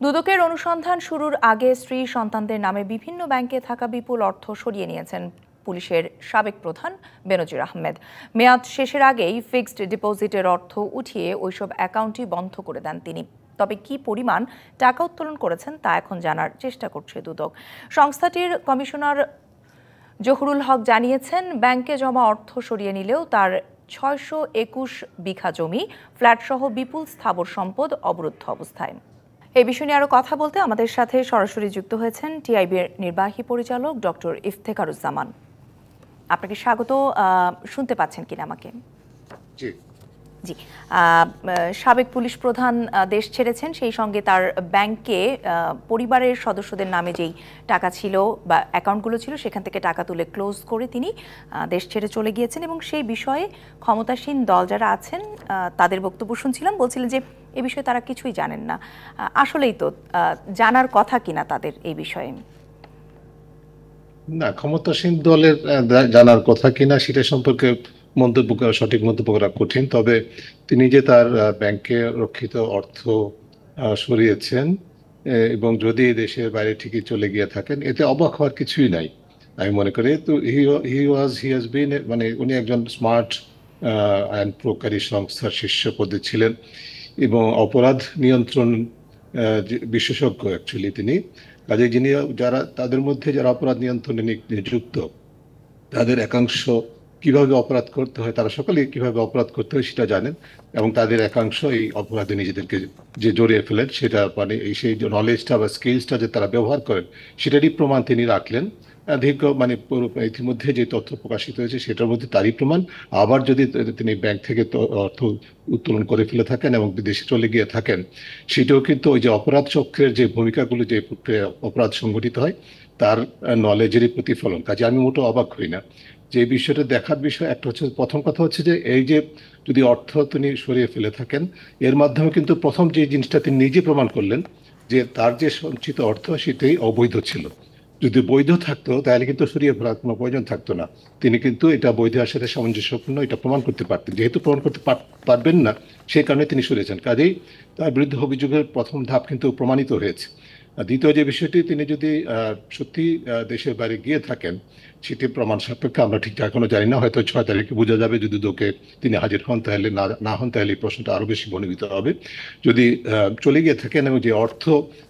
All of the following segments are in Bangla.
দুদকের অনুসন্ধান শুরুর আগে স্ত্রী সন্তানদের নামে বিভিন্ন ব্যাংকে থাকা বিপুল অর্থ সরিয়ে নিয়েছেন পুলিশের সাবেক প্রধান বেনজির আহমেদ। মেয়াদ শেষের আগেই ফিক্সড ডিপোজিটের অর্থ উঠিয়ে ওইসব অ্যাকাউন্টই বন্ধ করে দেন তিনি। তবে কি পরিমাণ টাকা উত্তোলন করেছেন তা এখন জানার চেষ্টা করছে দুদক। সংস্থাটির কমিশনার জহুরুল হক জানিয়েছেন, ব্যাংকে জমা অর্থ সরিয়ে নিলেও তার ৬২১ বিঘা জমি, ফ্ল্যাটসহ বিপুল স্থাবর সম্পদ অবরুদ্ধ অবস্থায়। এই বিষয় নিয়ে আরো কথা বলতে আমাদের সাথে সরাসরি যুক্ত হয়েছেন টিআইবির নির্বাহী পরিচালক ডক্টর ইফতেখারুজ্জামান। আপনাকে স্বাগত। শুনতে পাচ্ছেন কিনা আমাকে? জি। জি, সাবেক পুলিশ প্রধান দেশ ছেড়েছেন, সেই সঙ্গে তার ব্যাংকে পরিবারের সদস্যদের নামে যেই টাকা ছিল বা অ্যাকাউন্টগুলো ছিল সেখান থেকে টাকা তুলে ক্লোজ করে তিনি দেশ ছেড়ে চলে গিয়েছেন এবং সেই বিষয়ে ক্ষমতাসীন দল যারা আছেন তাদের বক্তব্য শুনছিলাম, বলছিলেন যে এই বিষয়ে তারা কিছুই জানেন না। আসলেই তো জানার কথা কিনা তাদের এই বিষয়ে? না, ক্ষমতাসীন দলের জানার কথা কিনা সেটা সম্পর্কে সঠিক মন্তব্য করা কঠিন। তবে তিনি যে তার ব্যাংকে রক্ষিত অর্থ সরিয়েছেন এবং যদি দেশের বাইরে ঠিকই চলে গিয়ে থাকেন, এতে অবাক হওয়ার কিছুই নাই আমি মনে করি। তো হি হ্যাজ বিন, মানে উনি একজন স্মার্ট আইন প্রয়োগকারী সংস্থার শীর্ষ পদে ছিলেন এবং অপরাধ নিয়ন্ত্রণ বিশেষজ্ঞ অ্যাকচুয়ালি তিনি। কাজে যিনি তাদের মধ্যে যারা অপরাধ নিয়ন্ত্রণে নিযুক্ত, তাদের একাংশ কিভাবে অপরাধ করতে হয়, তারা সকলে কিভাবে অপরাধ করতে হয় সেটা জানেন এবং তাদের একাংশ এই অপরাধে নিজেদেরকে যে জড়িয়ে ফেলেন সেটা, মানে সেই নলেজটা বা স্কিলসটা যে তারা ব্যবহার করেন সেটারই প্রমাণ তিনি রাখলেন। দীর্ঘ ইতিমধ্যে যে তথ্য প্রকাশিত হয়েছে সেটার মধ্যে তারই প্রমাণ। আবার যদি তিনি ব্যাংক থেকে অর্থ উত্তোলন করে ফেলে থাকেন এবং বিদেশে চলে গিয়ে থাকেন, সেটাও কিন্তু ওই যে অপরাধ চক্রের যে ভূমিকাগুলো, যে অপরাধ সংগঠিত হয় তার নলেজেরই প্রতিফলন। কাজে আমি মোটেও অবাক হই না। যে বিষয়টা দেখার বিষয় একটা হচ্ছে, প্রথম কথা হচ্ছে যে এই যে যদি অর্থ তিনি সরিয়ে ফেলে থাকেন, এর মাধ্যমে কিন্তু প্রথম যে জিনিসটা তিনি নিজে প্রমাণ করলেন যে তার যে সঞ্চিত অর্থ সেটাই অবৈধ ছিল। যদি বৈধ থাকতো তাহলে কিন্তু সরিয়ে ফেলার কোনো প্রয়োজন থাকতো না। তিনি কিন্তু এটা বৈধের সাথে সামঞ্জস্যপূর্ণ এটা প্রমাণ করতে পারতেন। যেহেতু প্রমাণ করতে পারবেন না, সেই কারণে তিনি সরিয়েছেন। কাজেই তার বিরুদ্ধে অভিযোগের প্রথম ধাপ কিন্তু প্রমাণিত হয়েছে। দ্বিতীয় যে বিষয়টি, তিনি যদি সত্যি দেশের বাইরে গিয়ে থাকেন, সেটি প্রমাণ সাপেক্ষে আমরা ঠিক এখনো জানি না। হয়তো 6 তারিখে বোঝা যাবে যদি দুদকে তিনি হাজির হন, তাহলে না হন তাহলে এই প্রশ্নটা আরো বেশি বর্ণিত হবে। যদি চলে গিয়ে থাকেন এবং যে অর্থ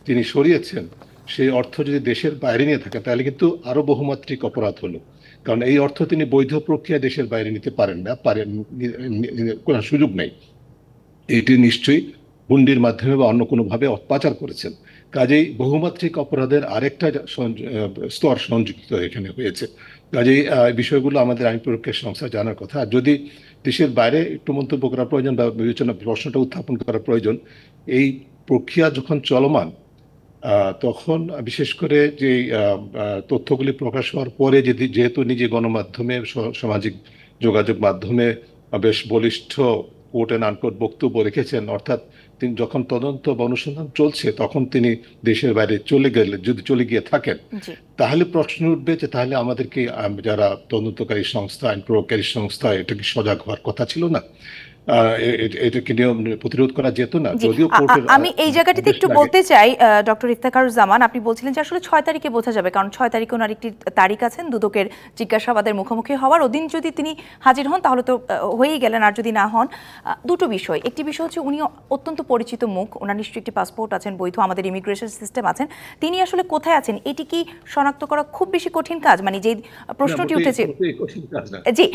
তিনি সরিয়েছেন সেই অর্থ যদি দেশের বাইরে নিয়ে থাকেন, তাহলে কিন্তু আরো বহুমাত্রিক অপরাধ হলো। কারণ এই অর্থ তিনি বৈধ প্রক্রিয়া দেশের বাইরে নিতে পারেন না, কোনো সুযোগ নেই। এটি নিশ্চয়ই হুন্ডির মাধ্যমে বা অন্য কোনোভাবে পাচার করেছেন। কাজেই বহুমাত্রিক অপরাধের আরেকটা স্তর সংযুক্ত এখানে হয়েছে। কাজেই বিষয়গুলো আমাদের আইন প্রয়োগের সংস্থা জানার কথা। আর যদি দেশের বাইরে একটু মন্তব্য করা প্রয়োজন বা বিবেচনা প্রশ্নটা উত্থাপন করা প্রয়োজন, এই প্রক্রিয়া যখন চলমান তখন বিশেষ করে যে তথ্যগুলি প্রকাশ হওয়ার পরে যেহেতু নিজে গণমাধ্যমে, সামাজিক যোগাযোগ মাধ্যমে বেশ বলিষ্ঠ কোট অ্যান্ড আনকোট বক্তব্য রেখেছেন, অর্থাৎ তিনি যখন তদন্ত বা অনুসন্ধান চলছে তখন তিনি দেশের বাইরে যদি চলে গিয়ে থাকেন, তাহলে প্রশ্ন উঠবে যে তাহলে আমাদেরকে যারা তদন্তকারী সংস্থা, আইন প্রয়োগকারী সংস্থা, এটা কি সজাগ হওয়ার কথা ছিল না? এটাকে নিয়ম প্রতিরোধ করা যেত না? যদিও আমি এই জায়গাটিতে একটু বলতে চাই ডক্টর ইফতেখারুজ্জামান, আপনি বলছিলেন যে আসলে 6 তারিখে বোঝা যাবে, কারণ 6 তারিখে ওনার একটি তারিখ আছেন দুদকের জিজ্ঞাসাবাদের মুখোমুখি হওয়ার। ওদিন যদি তিনি হাজির হন তাহলে তো হয়েই গেলেন, আর যদি না হন, দুটো বিষয়। একটি বিষয় হচ্ছে উনি অত্যন্ত পরিচিত মুখ, ওনার নিশ্চয়ই একটি পাসপোর্ট আছেন বৈধ, আমাদের ইমিগ্রেশন সিস্টেম আছেন, তিনি আসলে কোথায় আছেন এটি কি শনাক্ত করা খুব বেশি কঠিন কাজ? মানে যে প্রশ্নটি উঠেছে, জি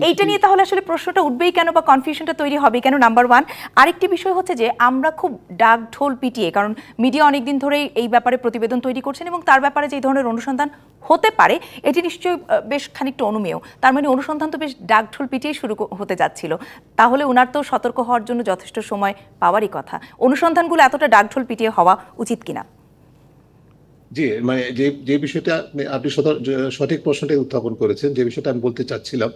এইটা নিয়ে তাহলে আসলে প্রশ্নটা উঠবেই কেন বা কনফিউশনটা তৈরি হবে কেন, নাম্বার 1। আরেকটি বিষয় হচ্ছে যে আমরা খুব ডাক ঢোল পিটিয়ে, কারণ মিডিয়া অনেকদিন ধরেই এই ব্যাপারে প্রতিবেদন তৈরি করছেন এবং তার ব্যাপারে যে ধরনের অনুসন্ধান হতে পারে এটি নিশ্চয়ই বেশ খানিকটা অনুমেয়। তার মানে অনুসন্ধান তো বেশ ডাক ঢোল পিটিয়ে শুরু হতে যাচ্ছিল, তাহলে ওনার তো সতর্ক হওয়ার জন্য যথেষ্ট সময় পাওয়ারই কথা। অনুসন্ধানগুলো এতটা ডাক ঢোল পিটিয়ে হওয়া উচিত কিনা? জি, মানে যে বিষয়টা আপনি সঠিক প্রশ্নটাই উত্থাপন করেছেন, যে বিষয়টা আমি বলতে চাচ্ছিলাম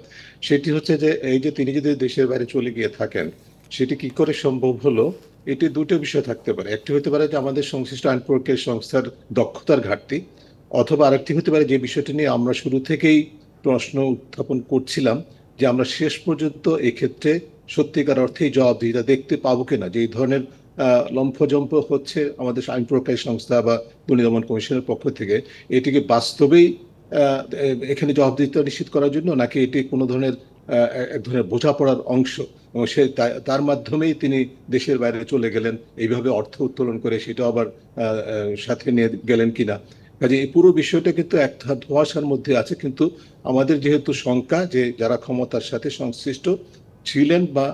সেটি হচ্ছে যে এই যে তিনি যদি দেশের বাইরে চলে গিয়ে থাকেন সেটি কি করে সম্ভব হলো। এটি দুটো বিষয় থাকতে পারে। একটি হতে পারে যে আমাদের সংশ্লিষ্ট আইন প্রয়োগের সংস্থার দক্ষতার ঘাটতি, অথবা আরেকটি হতে পারে যে বিষয়টি নিয়ে আমরা শুরু থেকেই প্রশ্ন উত্থাপন করছিলাম যে আমরা শেষ পর্যন্ত এক্ষেত্রে সত্যিকার অর্থেই জবাবদিহিতা দেখতে পাবো কিনা, যে এই ধরনের লম্ফজম্প হচ্ছে আমাদের আইন প্রয়োগকারী সংস্থা বা দুর্নীতি দমন কমিশনের পক্ষ থেকে, এটিকে বাস্তবেই এখানে জবাবদিহিতা নিশ্চিত করার জন্য, নাকি এটি কোনো ধরনের এক ধরনের বোঝাপড়ার অংশ, এবং সে তার মাধ্যমেই তিনি দেশের বাইরে চলে গেলেন এইভাবে অর্থ উত্তোলন করে, সেটা আবার সাথে নিয়ে গেলেন কিনা। কাজে এই পুরো বিষয়টা কিন্তু এক ধোঁয়াশার মধ্যে আছে। কিন্তু আমাদের যেহেতু শঙ্কা যে যারা ক্ষমতার সাথে সংশ্লিষ্ট ছিলেন বা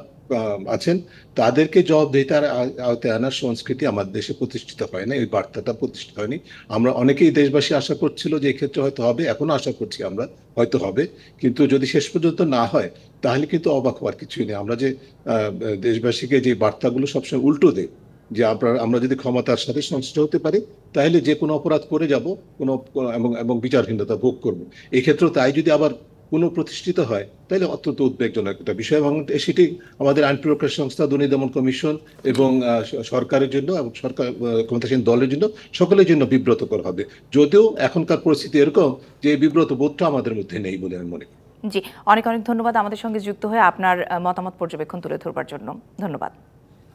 আছেন, তাদেরকে জবাবদিহিতার আওতায় আনার সংস্কৃতি আমাদের দেশে প্রতিষ্ঠিত হয় না, এই বার্তাটা প্রতিষ্ঠিত হয়নি। আমরা অনেকেই দেশবাসী আশা করছিল যে এক্ষেত্রে হয়তো হবে, এখনো আশা করছি আমরা হয়তো হবে, কিন্তু যদি শেষ পর্যন্ত না হয় তাহলে কিন্তু অবাক হওয়ার কিছুই নেই। আমরা যে দেশবাসীকে যে বার্তাগুলো সবসময় উল্টো দেই, যে আমরা যদি ক্ষমতার সাথে সংশ্লিষ্ট হতে পারি তাহলে যে কোনো অপরাধ করে যাব, কোনো এবং বিচারহীনতা ভোগ করব। এই ক্ষেত্রেও তাই যদি আবার কোনো প্রতিষ্ঠিত হয় তাহলে অত্যন্ত উদ্বেগজনক একটা বিষয়, এবং সেটি আমাদের আইন প্রয়োগকারী সংস্থা, দুর্নীতি দমন কমিশন এবং সরকারের জন্য এবং সরকার ক্ষমতাসীন দলের জন্য, সকলের জন্য বিব্রতকর হবে। যদিও এখনকার পরিস্থিতি এরকম যে এই বিব্রত বোধটা আমাদের মধ্যে নেই বলে আমি মনে করি। জি, অনেক অনেক ধন্যবাদ আমাদের সঙ্গে যুক্ত হয়ে আপনার মতামত পর্যবেক্ষণ তুলে ধরবার জন্য। ধন্যবাদ।